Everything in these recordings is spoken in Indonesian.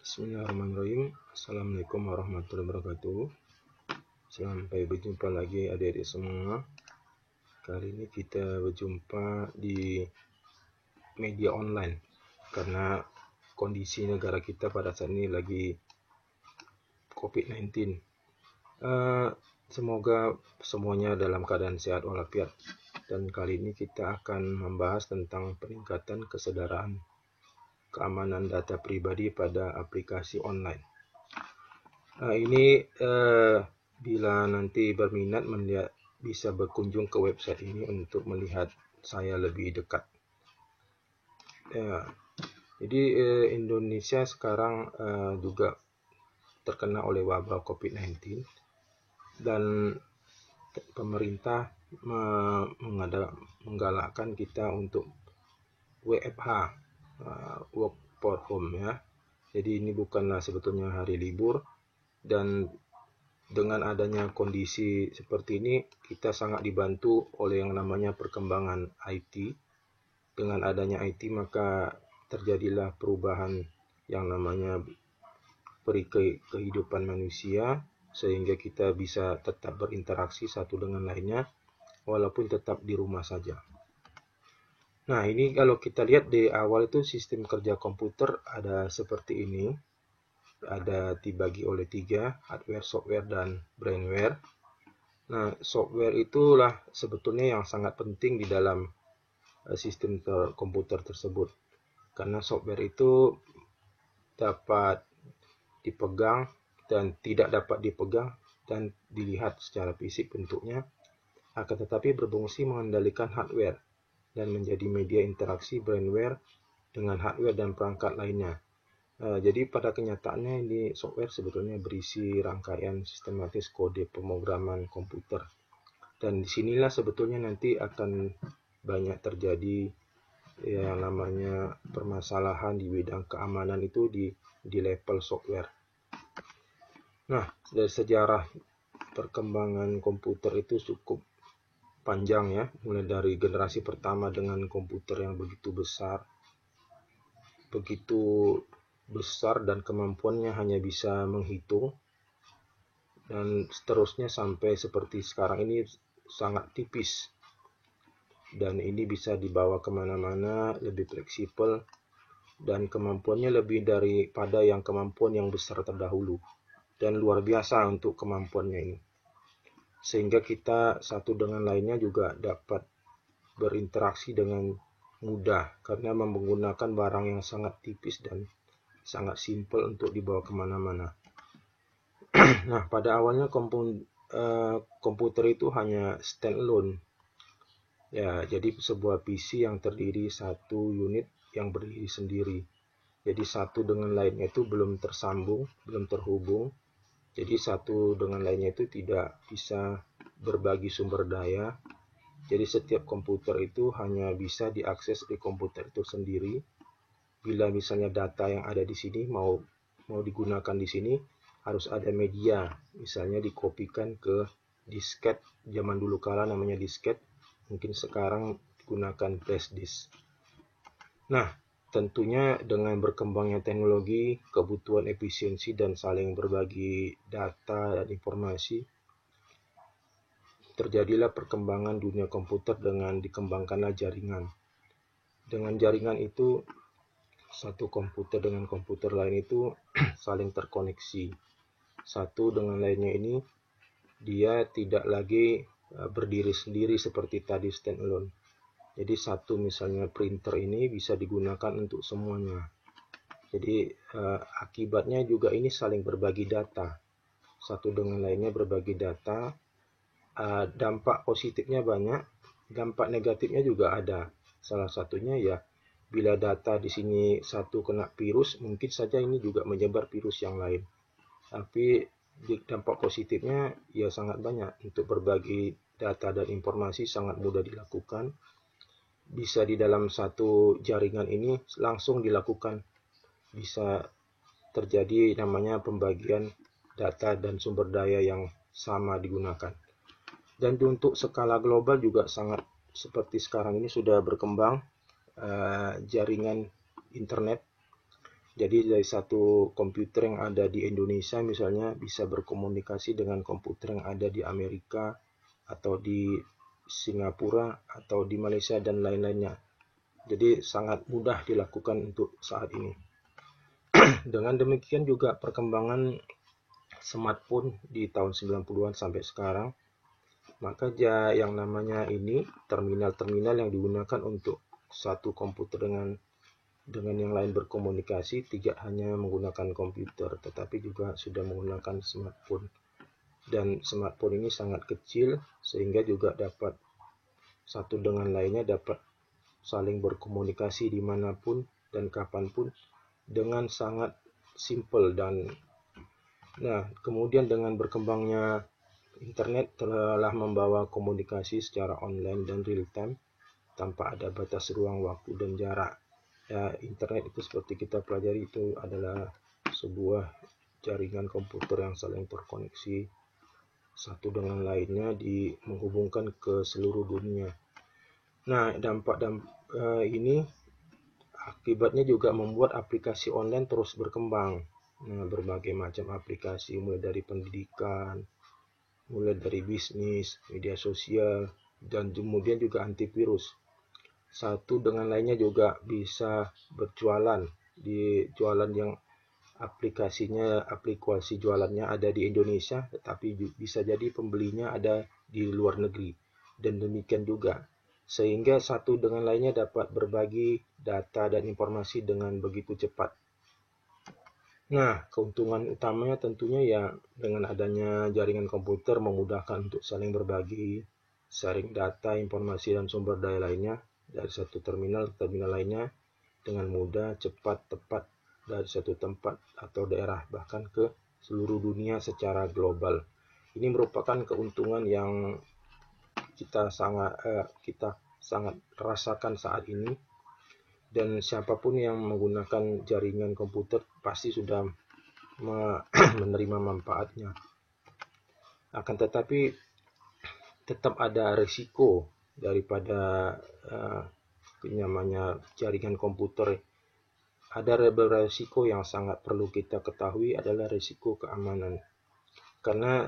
Bismillahirrahmanirrahim. Assalamualaikum warahmatullahi wabarakatuh. Sampai berjumpa lagi adik-adik semua. Kali ini kita berjumpa di media online karena kondisi negara kita pada saat ini lagi COVID-19. Semoga semuanya dalam keadaan sehat walafiat. Dan kali ini kita akan membahas tentang peningkatan kesadaran keamanan data pribadi pada aplikasi online. Bila nanti berminat bisa berkunjung ke website ini untuk melihat saya lebih dekat. Jadi Indonesia sekarang juga terkena oleh wabah COVID-19 dan pemerintah menggalakkan kita untuk WFH, work for home ya. Jadi ini bukanlah sebetulnya hari libur, dan dengan adanya kondisi seperti ini kita sangat dibantu oleh yang namanya perkembangan IT. Dengan adanya IT maka terjadilah perubahan yang namanya kehidupan manusia, sehingga kita bisa tetap berinteraksi satu dengan lainnya walaupun tetap di rumah saja. Nah, ini kalau kita lihat di awal itu sistem kerja komputer ada seperti ini. Ada dibagi oleh 3, hardware, software, dan brainware. Nah, software itulah sebetulnya yang sangat penting di dalam sistem komputer tersebut. Karena software itu dapat dipegang dan tidak dapat dipegang dan dilihat secara fisik bentuknya, akan tetapi berfungsi mengendalikan hardware dan menjadi media interaksi brainware dengan hardware dan perangkat lainnya. Jadi pada kenyataannya ini software sebetulnya berisi rangkaian sistematis kode pemrograman komputer. Dan disinilah sebetulnya nanti akan banyak terjadi yang namanya permasalahan di bidang keamanan itu di level software. Nah, dari sejarah perkembangan komputer itu cukup panjang ya, mulai dari generasi pertama dengan komputer yang begitu besar dan kemampuannya hanya bisa menghitung, dan seterusnya sampai seperti sekarang ini sangat tipis, dan ini bisa dibawa kemana-mana, lebih fleksibel, dan kemampuannya lebih daripada kemampuan yang besar terdahulu, dan luar biasa untuk kemampuannya ini. Sehingga kita satu dengan lainnya juga dapat berinteraksi dengan mudah karena menggunakan barang yang sangat tipis dan sangat simpel untuk dibawa kemana-mana. Nah, pada awalnya komputer itu hanya standalone. Ya, jadi sebuah PC yang terdiri satu unit yang berdiri sendiri. Jadi satu dengan lainnya itu belum tersambung, belum terhubung. Jadi satu dengan lainnya itu tidak bisa berbagi sumber daya. Jadi setiap komputer itu hanya bisa diakses di komputer itu sendiri. Bila misalnya data yang ada di sini mau digunakan di sini, harus ada media. Misalnya dikopikan ke disket. Zaman dulu kala namanya disket. Mungkin sekarang digunakan flash disk. Nah, tentunya dengan berkembangnya teknologi, kebutuhan efisiensi dan saling berbagi data dan informasi, terjadilah perkembangan dunia komputer dengan dikembangkanlah jaringan. Dengan jaringan itu, satu komputer dengan komputer lain itu saling terkoneksi. Satu dengan lainnya ini, dia tidak lagi berdiri sendiri seperti tadi standalone. Jadi satu misalnya printer ini bisa digunakan untuk semuanya. Jadi akibatnya juga ini saling berbagi data. Satu dengan lainnya berbagi data. Dampak positifnya banyak, dampak negatifnya juga ada. Salah satunya ya, bila data di sini satu kena virus, mungkin saja ini juga menyebar virus yang lain. Tapi dampak positifnya ya sangat banyak. Untuk berbagi data dan informasi sangat mudah dilakukan. Bisa di dalam satu jaringan ini langsung dilakukan. Bisa terjadi namanya pembagian data dan sumber daya yang sama digunakan. Dan untuk skala global juga sangat seperti sekarang ini sudah berkembang jaringan internet Jadi dari satu komputer yang ada di Indonesia misalnya bisa berkomunikasi dengan komputer yang ada di Amerika atau di Singapura atau di Malaysia dan lain-lainnya. Jadi sangat mudah dilakukan untuk saat ini. Dengan demikian juga perkembangan smartphone di tahun 90-an sampai sekarang, maka yang namanya ini terminal-terminal yang digunakan untuk satu komputer dengan yang lain berkomunikasi tidak hanya menggunakan komputer, tetapi juga sudah menggunakan smartphone. Dan smartphone ini sangat kecil sehingga juga dapat satu dengan lainnya dapat saling berkomunikasi dimanapun dan kapanpun dengan sangat simple. Nah, kemudian dengan berkembangnya internet telah membawa komunikasi secara online dan real time tanpa ada batas ruang, waktu, dan jarak. Ya, internet itu seperti kita pelajari itu adalah sebuah jaringan komputer yang saling terkoneksi satu dengan lainnya menghubungkan ke seluruh dunia. Nah, dampak ini akibatnya juga membuat aplikasi online terus berkembang. Nah, berbagai macam aplikasi mulai dari pendidikan, mulai dari bisnis, media sosial, dan kemudian juga antivirus. Satu dengan lainnya juga bisa berjualan di jualan yang aplikasi jualannya ada di Indonesia, tetapi bisa jadi pembelinya ada di luar negeri, dan demikian juga sehingga satu dengan lainnya dapat berbagi data dan informasi dengan begitu cepat. Nah, keuntungan utamanya tentunya ya dengan adanya jaringan komputer memudahkan untuk saling berbagi, sharing data, informasi, dan sumber daya lainnya dari satu terminal ke terminal lainnya dengan mudah, cepat, tepat dari satu tempat atau daerah bahkan ke seluruh dunia secara global. Ini merupakan keuntungan yang kita sangat rasakan saat ini, dan siapapun yang menggunakan jaringan komputer pasti sudah menerima manfaatnya. Akan tetapi tetap ada risiko daripada namanya jaringan komputer. Ada beberapa risiko yang sangat perlu kita ketahui adalah risiko keamanan. Karena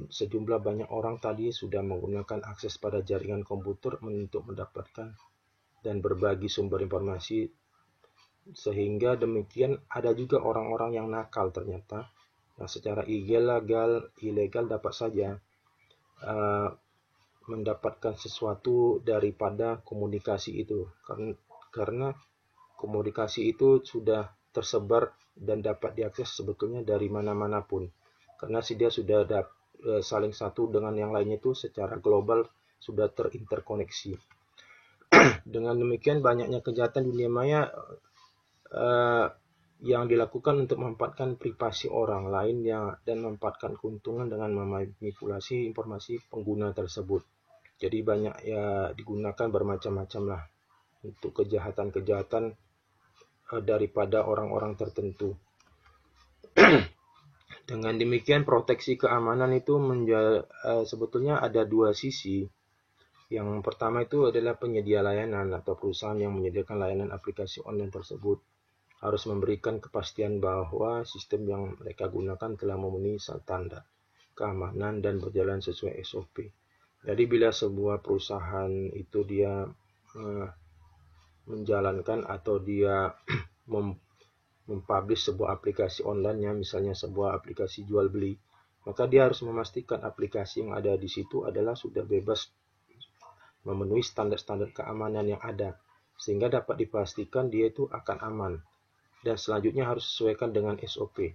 sejumlah banyak orang tadi sudah menggunakan akses pada jaringan komputer untuk mendapatkan dan berbagi sumber informasi, sehingga demikian ada juga orang-orang yang nakal ternyata yang secara ilegal dapat saja mendapatkan sesuatu daripada komunikasi itu, karena komunikasi itu sudah tersebar dan dapat diakses sebetulnya dari mana-mana pun, karena dia sudah saling satu dengan yang lainnya itu secara global sudah terinterkoneksi. Dengan demikian banyaknya kejahatan dunia maya yang dilakukan untuk memanfaatkan privasi orang lain dan memanfaatkan keuntungan dengan memanipulasi informasi pengguna tersebut. Jadi banyak ya digunakan bermacam-macam lah untuk kejahatan-kejahatan daripada orang-orang tertentu. Dengan demikian proteksi keamanan itu sebetulnya ada dua sisi. Yang pertama itu adalah penyedia layanan atau perusahaan yang menyediakan layanan aplikasi online tersebut harus memberikan kepastian bahwa sistem yang mereka gunakan telah memenuhi standar keamanan dan berjalan sesuai SOP. Jadi bila sebuah perusahaan itu dia menjalankan atau dia mempublish sebuah aplikasi online, misalnya sebuah aplikasi jual beli, maka dia harus memastikan aplikasi yang ada di situ adalah sudah bebas memenuhi standar-standar keamanan yang ada, sehingga dapat dipastikan dia itu akan aman. Dan selanjutnya harus sesuaikan dengan SOP.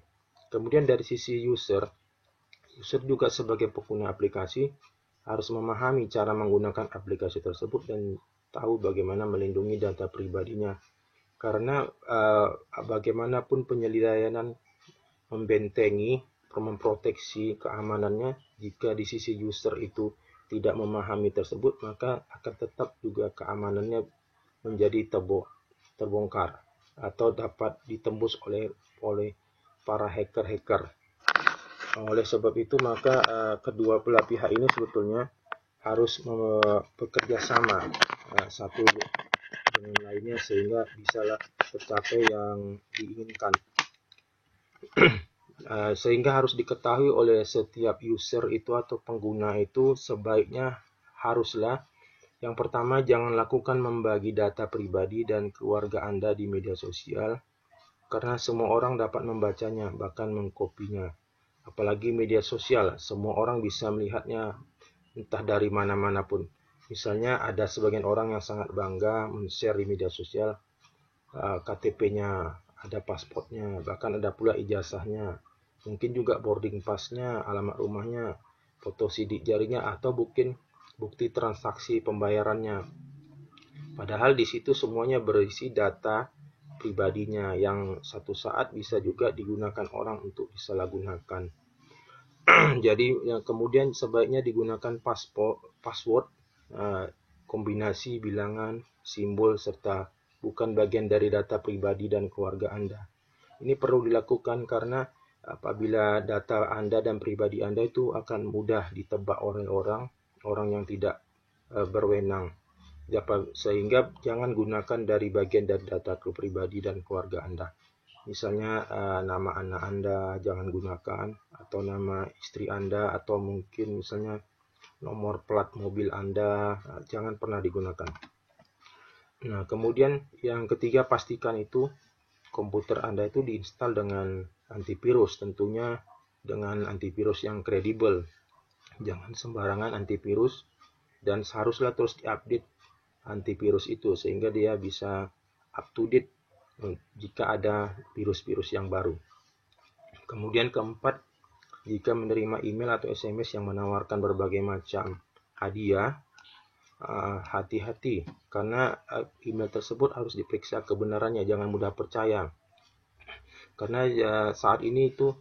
Kemudian dari sisi user juga sebagai pengguna aplikasi harus memahami cara menggunakan aplikasi tersebut dan tahu bagaimana melindungi data pribadinya. Karena bagaimanapun penyedia layanan membentengi, memproteksi keamanannya, jika di sisi user itu tidak memahami tersebut, maka akan tetap juga keamanannya menjadi terbongkar atau dapat ditembus oleh para hacker-hacker. Oleh sebab itu maka kedua belah pihak ini sebetulnya harus bekerja sama satu dan lainnya sehingga bisalah tercapai yang diinginkan. Sehingga harus diketahui oleh setiap user itu atau pengguna itu sebaiknya haruslah yang pertama, jangan lakukan membagi data pribadi dan keluarga Anda di media sosial karena semua orang dapat membacanya, bahkan mengkopinya. Apalagi media sosial, semua orang bisa melihatnya entah dari mana-mana pun. Misalnya ada sebagian orang yang sangat bangga men-share di media sosial KTP-nya, ada pasportnya, bahkan ada pula ijazahnya. Mungkin juga boarding pass-nya, alamat rumahnya, foto sidik jarinya, atau mungkin bukti transaksi pembayarannya. Padahal di situ semuanya berisi data pribadinya yang satu saat bisa juga digunakan orang untuk disalahgunakan. Jadi kemudian sebaiknya digunakan password, kombinasi bilangan, simbol, serta bukan bagian dari data pribadi dan keluarga Anda. Ini perlu dilakukan karena apabila data Anda dan pribadi Anda itu akan mudah ditebak oleh orang yang tidak berwenang. Sehingga jangan gunakan dari bagian dari data pribadi dan keluarga Anda. Misalnya nama anak Anda jangan gunakan, atau nama istri Anda, atau mungkin misalnya nomor plat mobil Anda, jangan pernah digunakan. Nah, kemudian yang ketiga, pastikan itu komputer Anda itu diinstal dengan antivirus, tentunya dengan antivirus yang kredibel. Jangan sembarangan antivirus, dan seharusnya terus diupdate antivirus itu sehingga dia bisa up to date jika ada virus-virus yang baru. Kemudian keempat, jika menerima email atau SMS yang menawarkan berbagai macam hadiah, hati-hati karena email tersebut harus diperiksa kebenarannya, jangan mudah percaya. Karena saat ini itu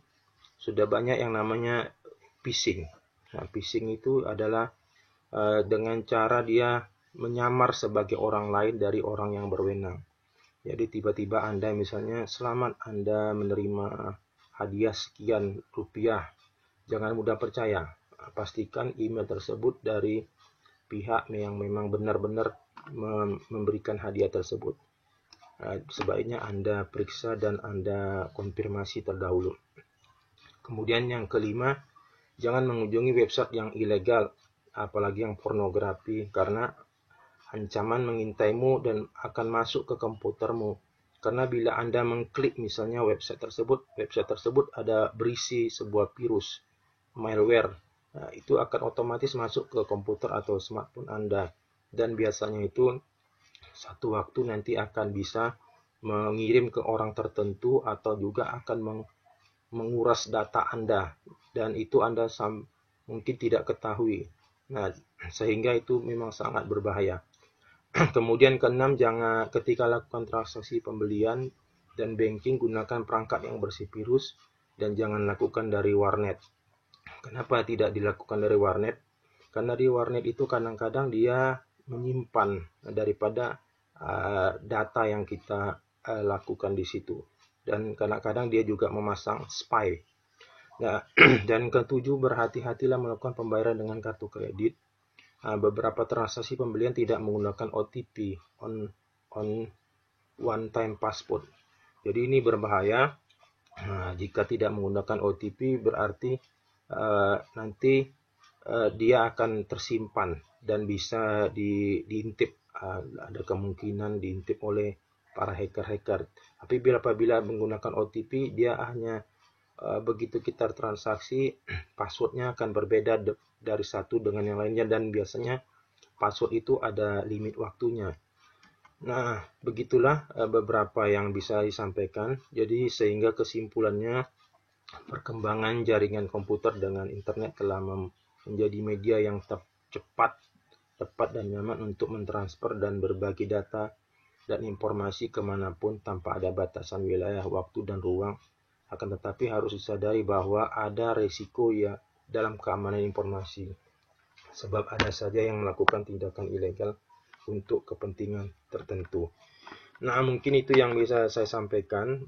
sudah banyak yang namanya phishing. Nah, phishing itu adalah dengan cara dia menyamar sebagai orang lain dari orang yang berwenang. Jadi tiba-tiba Anda misalnya, selamat Anda menerima hadiah sekian rupiah. Jangan mudah percaya. Pastikan email tersebut dari pihak yang memang benar-benar memberikan hadiah tersebut. Sebaiknya Anda periksa dan Anda konfirmasi terdahulu. Kemudian yang kelima, jangan mengunjungi website yang ilegal, apalagi yang pornografi, karena ancaman mengintaimu dan akan masuk ke komputermu. Karena bila Anda mengklik misalnya website tersebut ada berisi sebuah virus, malware, nah, itu akan otomatis masuk ke komputer atau smartphone Anda. Dan biasanya itu satu waktu nanti akan bisa mengirim ke orang tertentu atau juga akan menguras data Anda. Dan itu Anda mungkin tidak ketahui. Nah, sehingga itu memang sangat berbahaya. Kemudian keenam, jangan ketika lakukan transaksi pembelian dan banking gunakan perangkat yang bersih virus dan jangan lakukan dari warnet. Kenapa tidak dilakukan dari warnet? Karena di warnet itu kadang-kadang dia menyimpan daripada data yang kita lakukan di situ, dan kadang-kadang dia juga memasang spy. Nah, dan ketujuh, berhati-hatilah melakukan pembayaran dengan kartu kredit. Beberapa transaksi pembelian tidak menggunakan OTP, one time password. Jadi ini berbahaya. Jika tidak menggunakan OTP berarti nanti dia akan tersimpan dan bisa diintip. Ada kemungkinan diintip oleh para hacker-hacker. Tapi apabila menggunakan OTP, dia hanya begitu kita transaksi, passwordnya akan berbeda dari satu dengan yang lainnya, dan biasanya password itu ada limit waktunya. Nah, begitulah beberapa yang bisa disampaikan. Jadi sehingga kesimpulannya, perkembangan jaringan komputer dengan internet telah menjadi media yang cepat, tepat dan nyaman untuk mentransfer dan berbagi data dan informasi kemanapun tanpa ada batasan wilayah, waktu, dan ruang. Akan tetapi harus disadari bahwa ada resiko ya dalam keamanan informasi, sebab ada saja yang melakukan tindakan ilegal untuk kepentingan tertentu. Nah, mungkin itu yang bisa saya sampaikan.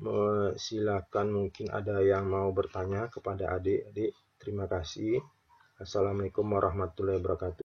Silakan, mungkin ada yang mau bertanya kepada adik-adik. Terima kasih. Assalamualaikum warahmatullahi wabarakatuh.